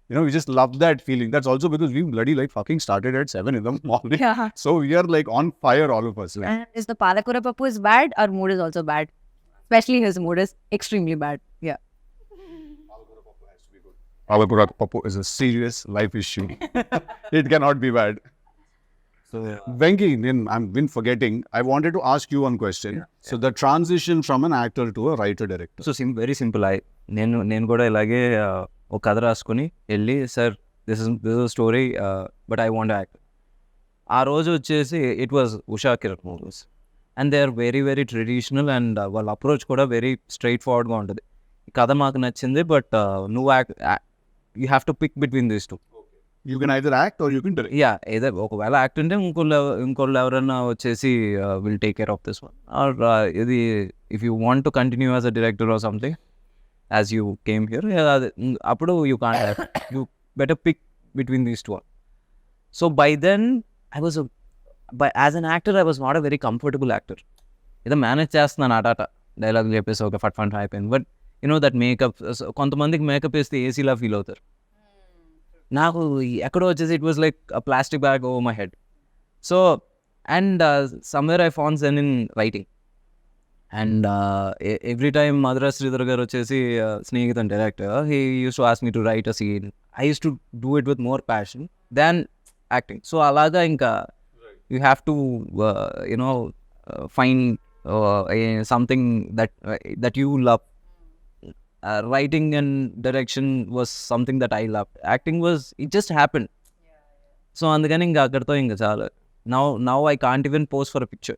you know we just love that feeling. That's also because we bloody like fucking started at 7 in the morning. Yeah. So we are like on fire, all of us. Like, And is the palakura papu is bad, our mood is also bad. Especially his mood is extremely bad. Yeah. Palakura Papu is a serious life issue. It cannot be bad. So Venki, I've been forgetting. I wanted to ask you one question. So the transition from an actor to a writer director. So very simple. నేను కూడా ఇలాగే ఒక కథ రాసుకొని వెళ్ళి sir this is story but I want act. ఆ రోజు వచ్చేసి it was Usha Kiran movies and they are very very traditional అండ్ వాళ్ళ అప్రోచ్ కూడా వెరీ స్ట్రైట్ ఫార్వర్డ్గా ఉంటుంది. ఈ కథ మాకు నచ్చింది బట్ నువ్వు you have to pick between these two. You can either act or you can direct. యా ఏదో ఒకవేళ యాక్ట్ ఉంటే ఇంకోళ్ళు ఎవరైనా వచ్చేసి will take care of this one or ఇది if you want to continue as a director or something as you came here అప్పుడు you can't act. You better pick between these two. So by then I was as an actor I was not a very comfortable actor. ఏదో manage చేస్తున్నాను ఆటాట dialogue చెప్పేసి ఒక ఫట్ అయిపోయింది. But you know that makeup కొంతమందికి makeup వేస్తే ఏసీలా ఫీల్ అవుతారు. నాకు ఎక్కడో వచ్చేసి it was like plastic bag over my head. So and somewhere I found zen in writing and every time Madras Sridhar garu వచ్చేసి స్నేహితుని director he used to ask me to write a scene. I used to do it with more passion than acting. So అలాగా ఇంకా you have to you know find something that you love. Writing and direction was something that I loved. Acting was, it just happened. So అందుకని ఇంకా అక్కడితో ఇంకా చాలా. Now I can't even pose for a picture.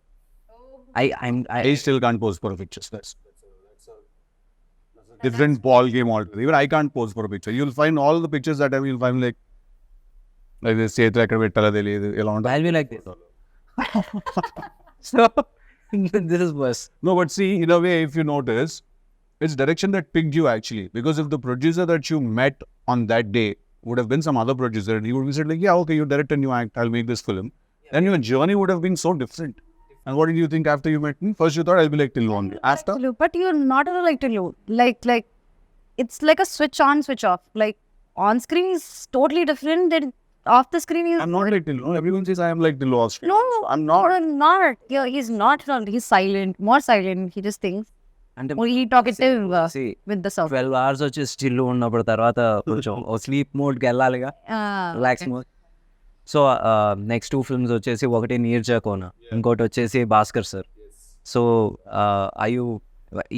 I still can't pose for a picture. That's a different ball game altogether. Even I can't pose for a picture. You'll find all the pictures that you'll find like this చేతులు ఎక్కడ పెట్టాలో తెలియదు ఎలా ఉంటుంది. I'll be like this. So this is worse. No, but see, in a way, if you notice, it's direction that picked you actually. Because if the producer that you met on that day would have been some other producer, and he would have said like, yeah, okay, you direct and you act, I'll make this film. Then your journey would have been so different. And what did you think after you met me? First you thought I'll be like Tillu only. After? But you're not at all like Tillu. Like it's like a switch on, switch off. Like on screen is totally different than off the screen is. I'm not like Tillu. Everyone says I am like Tillu. No, I'm not. I'm not. Yeah, he's not. He's silent, more silent. He just thinks. అంటే Only talkative see, with the sound. 12 hours వచ్చి still ఉన్నప్పుడు తర్వాత కొంచెం sleep మోడ్కి వెళ్ళాలిగా, relax mode. So next 2 films వచ్చేసి ఒకటి నీర్జాకోన, ఇంకోటి వచ్చేసి Bhaskar sir. So I you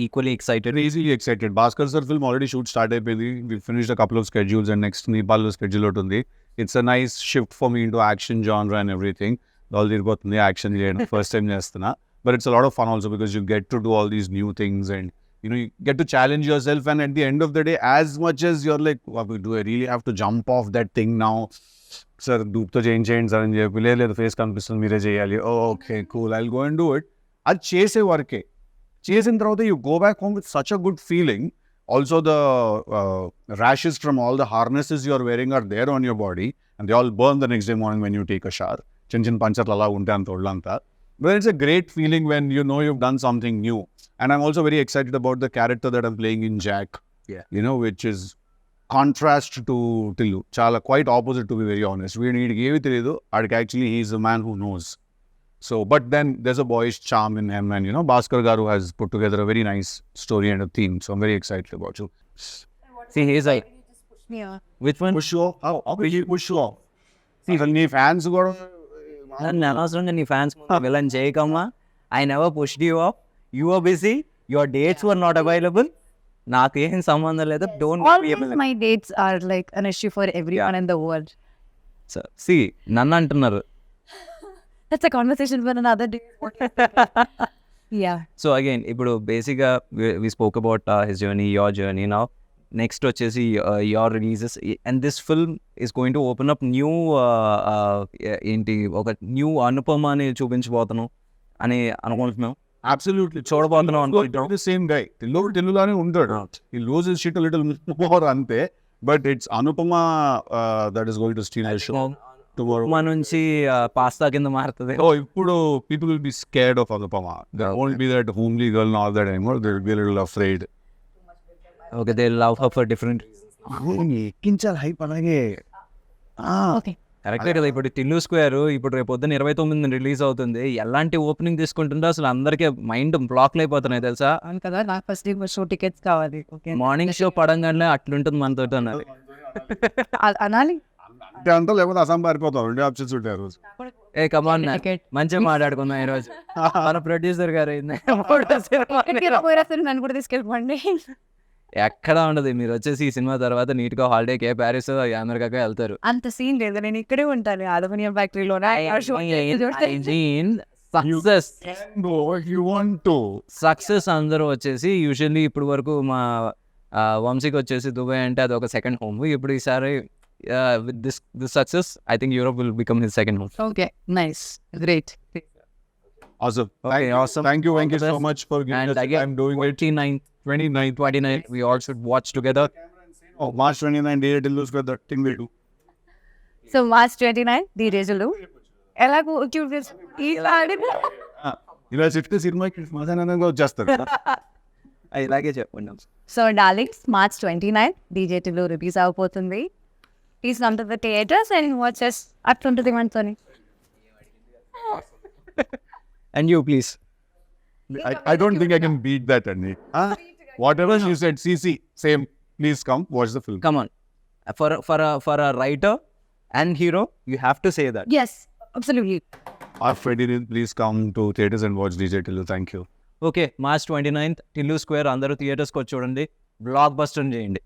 equally excited? Easily excited. Bhaskar sir film already shoot start అయిపోయింది. We finished a couple of schedules and next Nepal schedule ఒకటి ఉంది. It's a nice shift for me into action genre and everything. All తిరిగిపోతుంది action చేయడం first time చేస్తున్నా. But it's a lot of fun also because you get to do all these new things and you know you get to challenge yourself, and at the end of the day, as much as you're like, do I really have to jump off that thing now? Sir, doopto change sir అని చెప్పి లేదు face కనిపిస్తుంది మీరే చేయాలి. Okay, cool, I'll go and do it. అది చేసే వరకే. చేసిన తర్వాత you go back home with such a good feeling. Also the rashes from all the harnesses you're wearing are there on your body and they all burn the next day morning when you take a shower. చిన్న పంచర్లు అలా ఉంటాయి అంత ఒళ్ళంతా. But it's a great feeling when you know you've done something new. And I'm also very excited about the character that I'm playing in Jack. Yeah. You know, which is contrast to Tillu. Chala quite opposite, to be very honest. We need to telidu. Actually, he's a man who knows. So, but then there's a boyish charm in him, and you know, Bhaskar Garu has put together a very nice story and a theme. So I'm very excited about you. See, he's like, Yeah. which one? Push you off? How will you push you off? See, when your fans go. నన్ను అనవసరంగా నీ fans villain చేయకమ్మా. I never pushed you off. You are busy, your dates were not available. నాకు ఏం సంబంధం లేదు. Always my dates are like an issue for everyone in the world. సి నన్ను అంటున్నారు. That's a conversation for another day. Yeah so again ఇప్పుడు బేసిక్గా we spoke about his journey, your journey. Now next వచ్చేసి your releases and this film is going to open up new ఏంటి ఒక new అనుపమని చూపించబోతున్నాం అని అనుకుంటున్నాం. అబ్సల్యూట్లీ చూడబోతున్నాం అనుకుంటున్నాం. Same guy తెలుగులానే ఉంటాడు. ఈ loose is shit little more అంతే, but it's Anupama that is going to steal the show tomorrow. మా నుంచి పాస్తా కింద మారుతుంది. Oh, ఇప్పుడు people will be scared of Anupama. There won't be that homely girl and all that anymore. They will be a little afraid. Okay, they love her for different. ఎక్కించాలి hype అలాగే. Okay కరెక్టే కదా. ఇప్పుడు Tillu square ఇప్పుడు రేపు పొద్దున్న 29 release అవుతుంది. ఎలాంటి ఓపెనింగ్ తీసుకుంటుందో అసలు అందరికీ మైండ్ బ్లాక్లు అయిపోతున్నాయి తెలుసా. అవును కదా, నాకు ఫస్ట్ షో టికెట్స్ కావాలి. ఓకే మార్నింగ్ షో పడంగానే అట్లుంటుంది మనతో అన్నది. అనాలి. అంటే అంతా లేకపోతే అసం పారిపోతాం. 2 ఆప్షన్స్ ఉంటాయి ఆ రోజు. ఏ కమాన్, Ticket. మంచిగా మాట్లాడుకుందాం ఈరోజు. మన ప్రొడ్యూసర్ గారు నన్ను కూడా తీసుకెళ్ళిపోండి. ఎక్కడ ఉండదు. మీరు వచ్చేసి ఈ సినిమా తర్వాత నీట్ గా హాలిడేకి ప్యారిస్ అమెరికాకి వెళ్తారు. అంత సీన్ లేదు, నేను ఇక్కడే ఉంటాను అలుమినియం ఫ్యాక్టరీలోనే. Success No, if you want to. Success అందరూ వచ్చేసి యూజువల్లీ ఇప్పుడు వరకు మా వంశీకి వచ్చేసి దుబాయ్ అంటే అది ఒక సెకండ్ హోమ్. ఇప్పుడు ఈసారి with this success I think Europe will become his second home. Okay nice great. Awesome. Okay, awesome. Thank you so much for giving And us the again, time doing it. 29 we all should watch together. Oh, March 29 day till lose that thing we do. So March 29 ది రేజులు ఎలాగో ఇలా చెప్తే సినిమాకి మజానందంగా వచ్చేస్తారు. ఇలాగే చెప్పుకున్నాం. So darlings, March 29 DJ Tillu release అవబోతుంది. Please come to the theatres and watches. అట్లుంటుంది మనతోని. And you please. I don't think I can beat that, Andy. Whatever you said, CC, same. Please come watch the film. Come on. For a writer and hero, you have to say that. Yes, absolutely. Freddy, please come to theaters and watch DJ Tillu. Thank you. Okay, March 29 Tillu square అందరూ థియేటర్స్కి వచ్చి చూడండి. Block buster చేయండి.